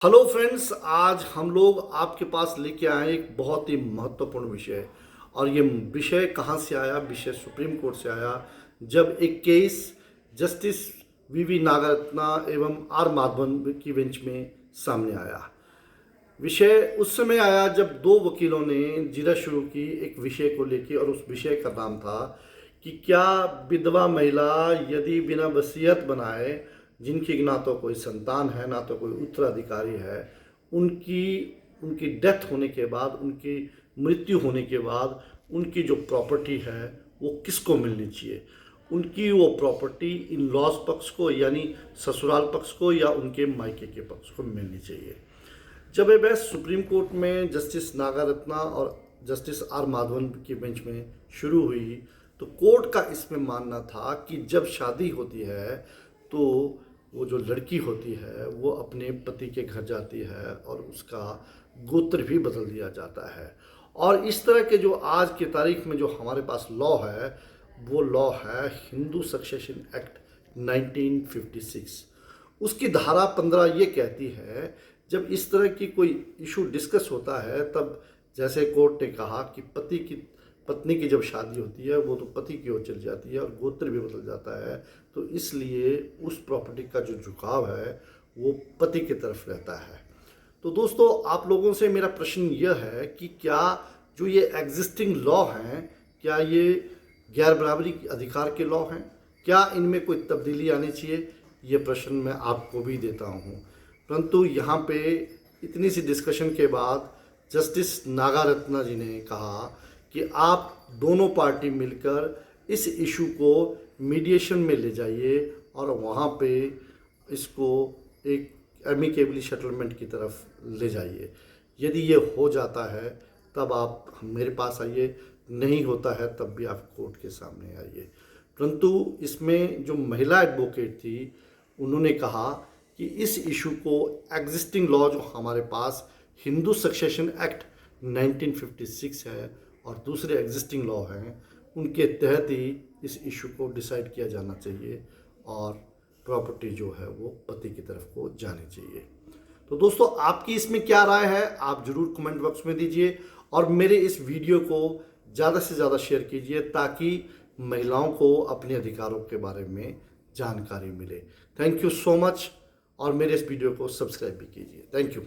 Hello friends, आज हम लोग आपके पास लेके आए एक बहुत ही महत्वपूर्ण विषय। और ये विषय कहाँ से आया? विषय सुप्रीम कोर्ट से आया, जब एक केस जस्टिस वीवी नागरत्ना एवं आर माधवन की बेंच में सामने आया। विषय उस समय आया जब दो वकीलों ने जिरह शुरू की एक विषय को लेके, और उस विषय का नाम था कि क्या विधवा महिला यदि बिना वसीयत बनाए, जिनकी ना तो कोई संतान है ना तो कोई उत्तराधिकारी है, उनकी उनकी डेथ होने के बाद, उनकी मृत्यु होने के बाद उनकी जो प्रॉपर्टी है वो किसको मिलनी चाहिए? उनकी वो प्रॉपर्टी इन लॉज पक्ष को यानी ससुराल पक्ष को या उनके मायके के पक्ष को मिलनी चाहिए। जब ये बहस सुप्रीम कोर्ट में जस्टिस नागारत्ना और जस्टिस आर माधवन की बेंच में शुरू हुई, तो कोर्ट का इसमें मानना था कि जब शादी होती है तो वो जो लड़की होती है वो अपने पति के घर जाती है और उसका गोत्र भी बदल दिया जाता है। और इस तरह के जो आज की तारीख में जो हमारे पास लॉ है, वो लॉ है हिंदू सक्सेशन एक्ट 1956। उसकी धारा 15 ये कहती है, जब इस तरह की कोई इशू डिस्कस होता है, तब जैसे कोर्ट ने कहा कि पत्नी की जब शादी होती है वो तो पति की ओर चली जाती है और गोत्र भी बदल जाता है, तो इसलिए उस प्रॉपर्टी का जो झुकाव है वो पति की तरफ रहता है। तो दोस्तों, आप लोगों से मेरा प्रश्न यह है कि क्या जो ये एग्जिस्टिंग लॉ हैं, क्या ये गैर बराबरी अधिकार के लॉ हैं? क्या इनमें कोई तब्दीली आनी चाहिए? ये प्रश्न मैं आपको भी देता हूँ। परंतु यहाँ पे इतनी सी डिस्कशन के बाद जस्टिस नागारत्ना जी ने कहा कि आप दोनों पार्टी मिलकर इस इशू को मीडिएशन में ले जाइए और वहाँ पे इसको एक एमिकेबली सेटलमेंट की तरफ ले जाइए। यदि ये हो जाता है तब आप मेरे पास आइए, नहीं होता है तब भी आप कोर्ट के सामने आइए। परंतु इसमें जो महिला एडवोकेट थी, उन्होंने कहा कि इस इशू को एग्जिस्टिंग लॉ जो हमारे पास हिंदू सक्सेशन एक्ट 1956 है और दूसरे एग्जिस्टिंग लॉ हैं, उनके तहत ही इस इशू को डिसाइड किया जाना चाहिए और प्रॉपर्टी जो है वो पति की तरफ को जानी चाहिए। तो दोस्तों, आपकी इसमें क्या राय है? आप ज़रूर कमेंट बॉक्स में दीजिए और मेरे इस वीडियो को ज़्यादा से ज़्यादा शेयर कीजिए ताकि महिलाओं को अपने अधिकारों के बारे में जानकारी मिले। थैंक यू सो मच, और मेरे इस वीडियो को सब्सक्राइब भी कीजिए। Thank you.